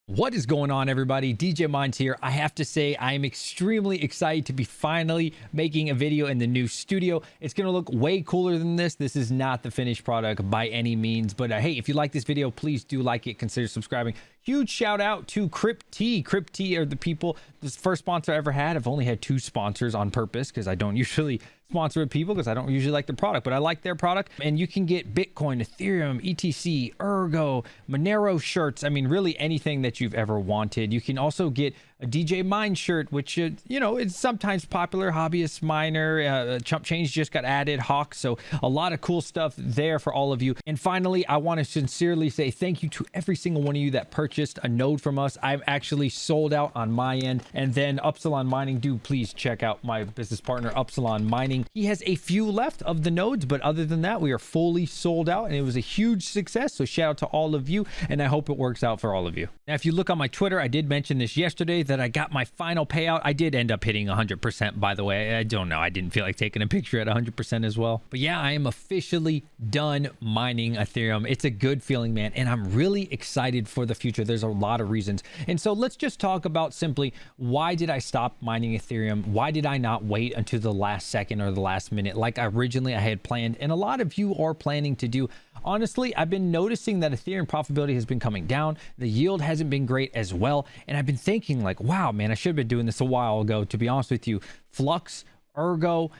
What is going on, everybody? DJ Minds here. I have to say I am extremely excited to be finally making a video in the new studio. It's going to look way cooler than this. This is not the finished product by any means, but hey, if you like this video, please do like it, consider subscribing. Huge shout out to Crypt-T. Crypt-T are the people, this first sponsor I ever had. I've only had 2 sponsors on purpose because I don't usually sponsor with people because I don't usually like the product, but I like their product. And you can get Bitcoin, Ethereum, ETC, ERGO, Monero shirts. I mean, really anything that you've ever wanted. You can also get a DJ Mind shirt, which, you know, it's sometimes popular. Hobbyist Miner, Chump Change just got added, Hawk. So a lot of cool stuff there for all of you. And finally, I want to sincerely say thank you to every single one of you that purchased a node from us. I've actually sold out on my end. And then Upsilon Mining, do please check out my business partner, Upsilon Mining. He has a few left of the nodes, but other than that, we are fully sold out and it was a huge success. So shout out to all of you, and I hope it works out for all of you. Now, if you look on my Twitter, I did mention this yesterday that I got my final payout. I did end up hitting 100%, by the way. I don't know. I didn't feel like taking a picture at 100% as well. But yeah, I am officially done mining Ethereum. It's a good feeling, man, and I'm really excited for the future. There's a lot of reasons. And so let's just talk about simply, why did I stop mining Ethereum? Why did I not wait until the last second or the last minute like originally I had planned? And a lot of you are planning to do. Honestly, I've been noticing that Ethereum profitability has been coming down. The yield hasn't been great as well. And I've been thinking like, wow, man, I should have been doing this a while ago, to be honest with you. Flux, ERGO,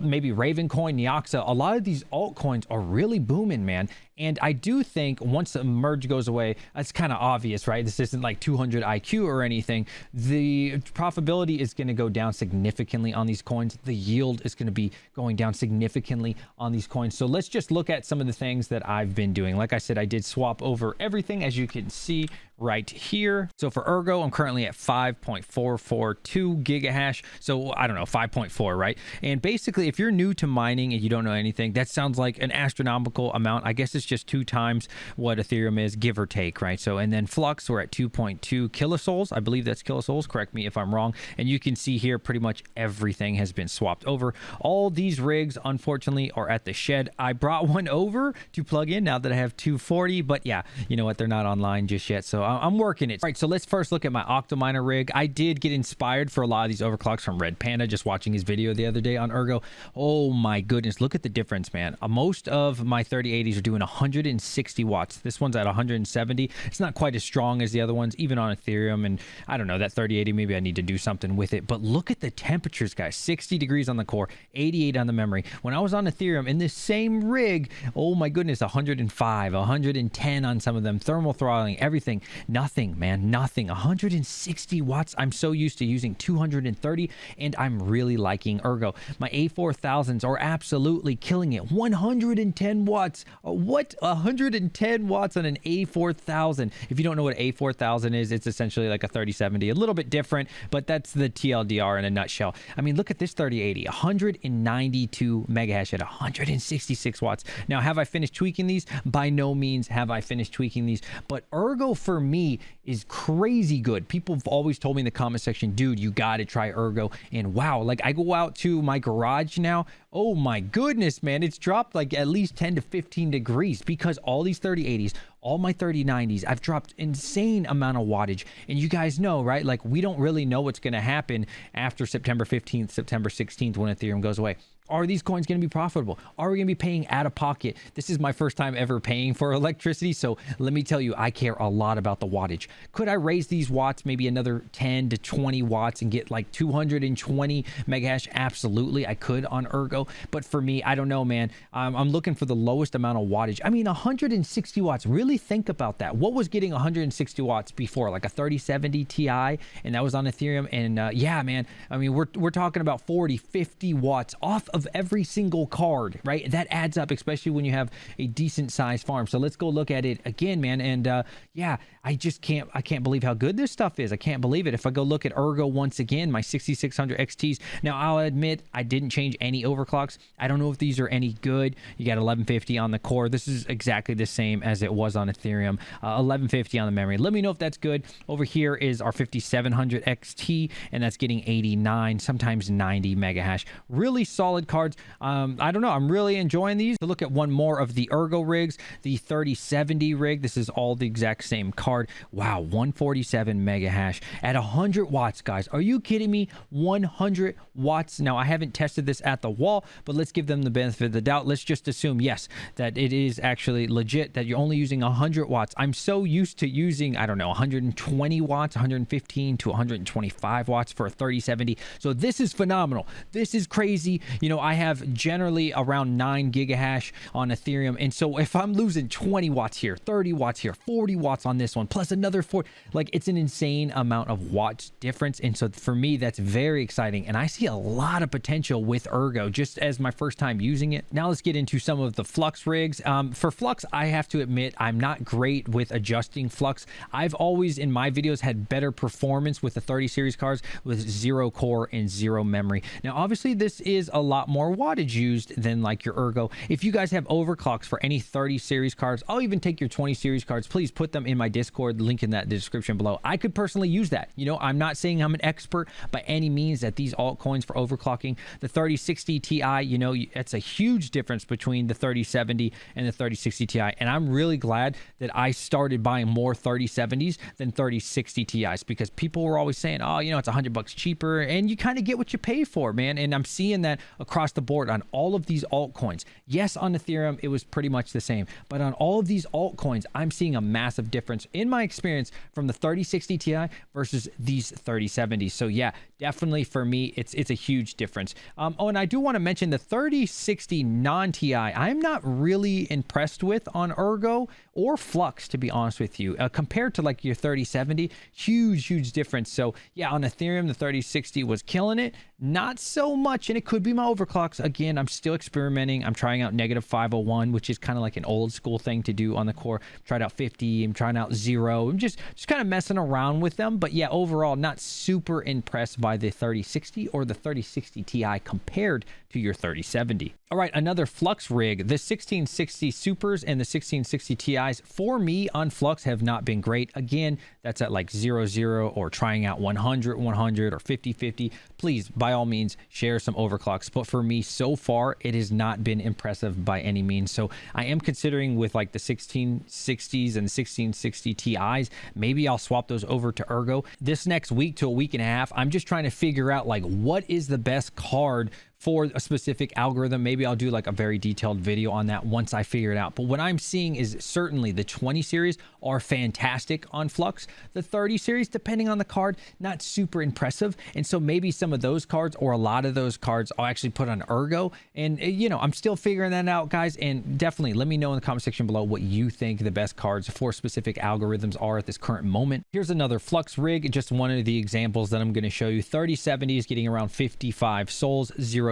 maybe Ravencoin, Nioxa, a lot of these altcoins are really booming, man. And I do think once the merge goes away, that's kind of obvious, right? This isn't like 200 IQ or anything. The profitability is going to go down significantly on these coins. The yield is going to be going down significantly on these coins. So let's just look at some of the things that I've been doing. Like I said, I did swap over everything, as you can see right here. So for ERGO, I'm currently at 5.442 gigahash. So I don't know, 5.4, right? And basically, if you're new to mining and you don't know anything, that sounds like an astronomical amount. I guess it's just 2 times what Ethereum is, give or take, right? So, and then Flux, we're at 2.2 kilosouls. I believe that's kilosouls. Correct me if I'm wrong. And you can see here pretty much everything has been swapped over. All these rigs, unfortunately, are at the shed. I brought one over to plug in now that I have 240, but yeah, you know what? They're not online just yet. So I'm working it. All right, so let's first look at my Octominer rig. I did get inspired for a lot of these overclocks from Red Panda, just watching his video the other day on ERGO. Oh my goodness, look at the difference, man. Most of my 3080s are doing 160 watts. This one's at 170. It's not quite as strong as the other ones, even on Ethereum. And I don't know, that 3080, maybe I need to do something with it. But look at the temperatures, guys. 60 degrees on the core, 88 on the memory. When I was on Ethereum in this same rig, oh my goodness, 105, 110 on some of them. Thermal throttling, everything. Nothing, man, nothing. 160 watts. I'm so used to using 230, and I'm really liking ERGO. My A4000s are absolutely killing it. 110 watts. What? 110 watts on an A4000. If you don't know what A4000 is, it's essentially like a 3070, a little bit different, but that's the TLDR in a nutshell. I mean, look at this 3080, 192 megahash at 166 watts. Now, have I finished tweaking these? By no means have I finished tweaking these, but ERGO for me is crazy good. People have always told me in the comment section, dude, you got to try ERGO. And wow, like I go out to my garage now. Oh my goodness, man, it's dropped like at least 10 to 15 degrees because all these 3080s, all my 3090s, I've dropped insane amount of wattage. And you guys know, right? Like we don't really know what's going to happen after September 15th, September 16th when Ethereum goes away. Are these coins going to be profitable? Are we going to be paying out of pocket? This is my first time ever paying for electricity. So let me tell you, I care a lot about the wattage. Could I raise these watts maybe another 10 to 20 watts and get like 220 megahash? Absolutely, I could on ERGO. But for me, I don't know, man. I'm looking for the lowest amount of wattage. I mean, 160 watts. Really think about that. What was getting 160 watts before? Like a 3070 Ti, and that was on Ethereum. And yeah, man, I mean, we're talking about 40, 50 watts off of every single card, right? That adds up, especially when you have a decent sized farm. So let's go look at it again, man. And yeah, I can't believe how good this stuff is. I can't believe it. If I go look at ERGO once again, my 6600 XTs. Now I'll admit I didn't change any overclocks. I don't know if these are any good. You got 1150 on the core. This is exactly the same as it was on Ethereum. 1150 on the memory. Let me know if that's good. Over here is our 5700 XT, and that's getting 89, sometimes 90 megahash. Really solid cards. I don't know, I'm really enjoying these. To look at one more of the ERGO rigs, the 3070 rig. This is all the exact same card. Wow, 147 mega hash at 100 watts, guys. Are you kidding me? 100 watts. Now, I haven't tested this at the wall, but let's give them the benefit of the doubt. Let's just assume, yes, that it is actually legit, that you're only using 100 watts. I'm so used to using, I don't know, 120 watts, 115 to 125 watts for a 3070. So this is phenomenal. This is crazy. You know, I have generally around 9 gigahash on Ethereum. And so if I'm losing 20 watts here, 30 watts here, 40 watts on this one, plus another 4, like, it's an insane amount of watts difference. And so for me, that's very exciting. And I see a lot of potential with ERGO just as my first time using it. Now let's get into some of the Flux rigs. For Flux, I have to admit, I'm not great with adjusting Flux. I've always in my videos had better performance with the 30 series cards with 0 core and 0 memory. Now, obviously this is a lot more wattage used than like your ERGO. If you guys have overclocks for any 30 series cards, I'll even take your 20 series cards. Please put them in my Discord, link in that description below. I could personally use that. You know, I'm not saying I'm an expert by any means at these altcoins for overclocking. The 3060 Ti, you know, it's a huge difference between the 3070 and the 3060 Ti. And I'm really glad that I started buying more 3070s than 3060 Ti's, because people were always saying, oh, you know, it's $100 cheaper, and you kind of get what you pay for, man. And I'm seeing that across the board on all of these altcoins. Yes, on Ethereum, it was pretty much the same, but on all of these altcoins, I'm seeing a massive difference in my experience from the 3060 Ti versus these 3070s. So yeah, definitely for me, it's a huge difference. Oh, and I do want to mention the 3060 non-Ti, I'm not really impressed with on ERGO or Flux, to be honest with you, compared to like your 3070. Huge difference. So yeah, on Ethereum, the 3060 was killing it. Not so much, and it could be my overclocks. Again, I'm still experimenting. I'm trying out -501, which is kind of like an old school thing to do on the core. Tried out 50. I'm trying out 0. I'm just kind of messing around with them. But yeah, overall, not super impressed by the 3060 or the 3060 Ti compared to your 3070. All right, another Flux rig. The 1660 Supers and the 1660 Ti's for me on Flux have not been great. Again, that's at like 0 or trying out 100 or 50. Please, by all means, share some overclocks. But for me, so far, it has not been impressive by any means. So I am considering with like the 1660s and 1660 Ti's, maybe I'll swap those over to ERGO. This next week to a week and a half, I'm just trying to figure out like what is the best card for a specific algorithm. Maybe I'll do like a very detailed video on that once I figure it out. But what I'm seeing is certainly the 20 series are fantastic on Flux. The 30 series, depending on the card, not super impressive. And so maybe some of those cards or a lot of those cards I'll actually put on ERGO. And you know, I'm still figuring that out, guys. And definitely let me know in the comment section below what you think the best cards for specific algorithms are at this current moment. Here's another Flux rig, just one of the examples that I'm going to show you. 3070 is getting around 55 souls, 0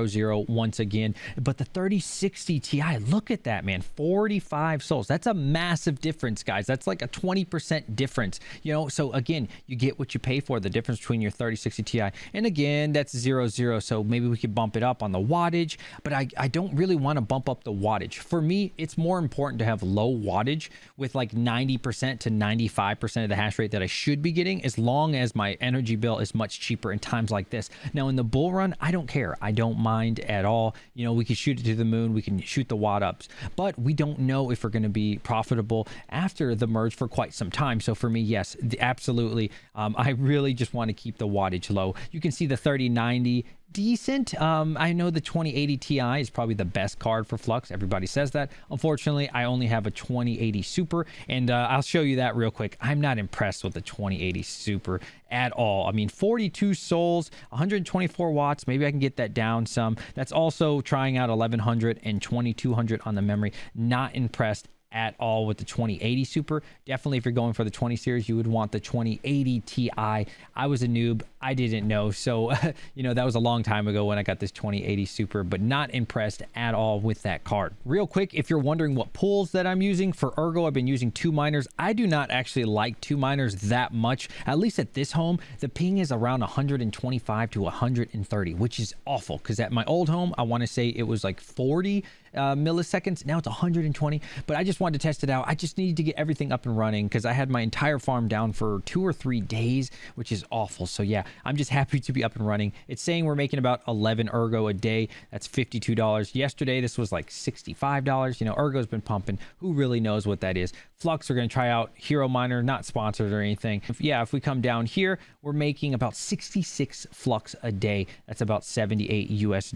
once again. But the 3060 Ti, look at that, man, 45 souls. That's a massive difference, guys. That's like a 20% difference, you know. So again, you get what you pay for, the difference between your 3060 Ti. And again, that's 0 so maybe we could bump it up on the wattage, but I don't really want to bump up the wattage. For me, it's more important to have low wattage with like 90% to 95% of the hash rate that I should be getting, as long as my energy bill is much cheaper in times like this. Now in the bull run, I don't care. I don't mind at all. You know, we can shoot it to the moon, we can shoot the watt ups, but we don't know if we're going to be profitable after the merge for quite some time. So for me, yes, absolutely. I really just want to keep the wattage low. You can see the 3090 decent. I know the 2080 Ti is probably the best card for Flux. Everybody says that. Unfortunately, I only have a 2080 Super, and I'll show you that real quick. I'm not impressed with the 2080 Super at all. I mean, 42 souls, 124 watts. Maybe I can get that down some. That's also trying out 1100 and 2200 on the memory. Not impressed at all with the 2080 Super. Definitely, if you're going for the 20 series, you would want the 2080 Ti. I was a noob. I didn't know. So, you know, that was a long time ago when I got this 2080 Super, but not impressed at all with that card. Real quick, if you're wondering what pools that I'm using for ERGO, I've been using 2 miners. I do not actually like 2 miners that much. At least at this home, the ping is around 125 to 130, which is awful, because at my old home, I want to say it was like 40 milliseconds. Now it's 120, but I just wanted to test it out. I just needed to get everything up and running because I had my entire farm down for 2 or 3 days, which is awful. So yeah, I'm just happy to be up and running. It's saying we're making about 11 ergo a day. That's $52. Yesterday, this was like $65. You know, ergo's been pumping. Who really knows what that is? Flux, we're going to try out Hero Miner, not sponsored or anything. If we come down here, we're making about 66 flux a day. That's about $78 US,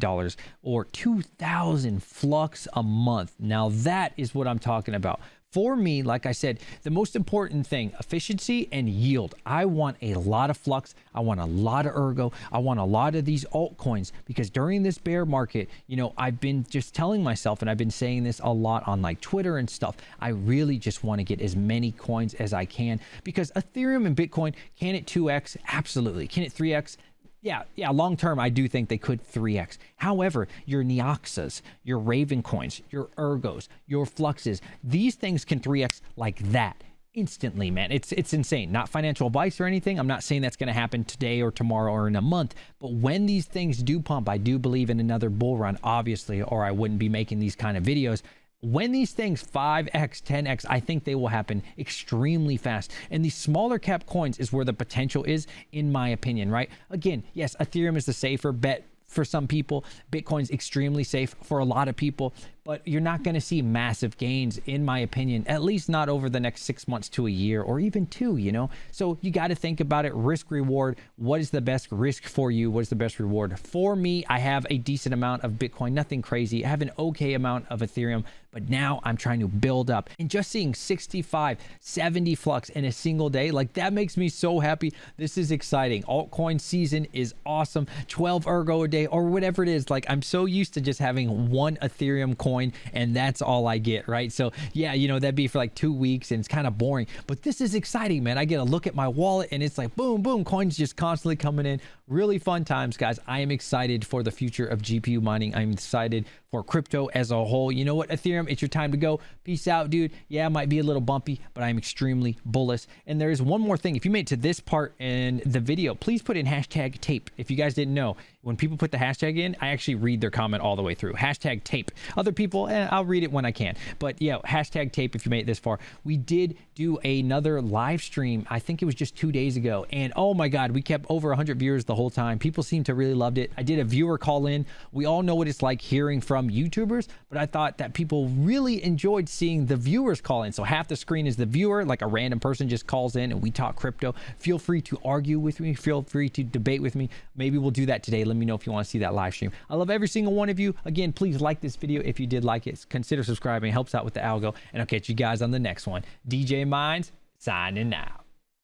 or 2,000 flux a month. Now that is what I'm talking about. For me, like I said, the most important thing, efficiency and yield. I want a lot of flux. I want a lot of ergo. I want a lot of these altcoins, because during this bear market, you know, I've been just telling myself, and I've been saying this a lot on like Twitter and stuff, I really just want to get as many coins as I can, because Ethereum and Bitcoin, can it 2x? Absolutely. Can it 3x? Yeah, long term, I do think they could 3x. However, your Neoxas, your Raven coins, your Ergos, your Fluxes, these things can 3x like that instantly, man. It's insane. Not financial advice or anything. I'm not saying that's going to happen today or tomorrow or in a month, but when these things do pump, I do believe in another bull run, obviously, or I wouldn't be making these kind of videos. When these things 5x, 10x, I think they will happen extremely fast. And these smaller cap coins is where the potential is, in my opinion, right? Again, yes, Ethereum is the safer bet for some people. Bitcoin's extremely safe for a lot of people, but you're not going to see massive gains, in my opinion, at least not over the next 6 months to a year, or even 2, you know? So you got to think about it, risk reward. What is the best risk for you? What is the best reward? For me, I have a decent amount of Bitcoin, nothing crazy. I have an okay amount of Ethereum, but now I'm trying to build up, and just seeing 65, 70 flux in a single day, like that makes me so happy. This is exciting. Altcoin season is awesome. 12 ergo a day, or whatever it is. Like, I'm so used to just having one Ethereum coin, and that's all I get, right? So yeah, you know, that'd be for like 2 weeks, and it's kind of boring, but this is exciting, man. I get to look at my wallet, and it's like boom, boom, coins just constantly coming in. Really fun times, guys. I am excited for the future of GPU mining. I'm excited for crypto as a whole. You know what, Ethereum, it's your time to go. Peace out, dude. Yeah, it might be a little bumpy, but I'm extremely bullish. And there is one more thing. If you made it to this part in the video, please put in hashtag tape. If you guys didn't know, when people put the hashtag in, I actually read their comment all the way through. Hashtag tape. Other people, I'll read it when I can. But yeah, hashtag tape if you made it this far. We did do another live stream. I think it was just 2 days ago. And oh my God, we kept over 100 viewers the whole time. People seem to really loved it. I did a viewer call in. We all know what it's like hearing from YouTubers, but I thought that people really enjoyed seeing the viewers call in. So half the screen is the viewer, like a random person just calls in and we talk crypto. Feel free to argue with me. Feel free to debate with me. Maybe we'll do that today. Let me know if you want to see that live stream. I love every single one of you. Again, please like this video if you did like it. Consider subscribing. It helps out with the algo. And I'll catch you guys on the next one. DJ Minds signing out.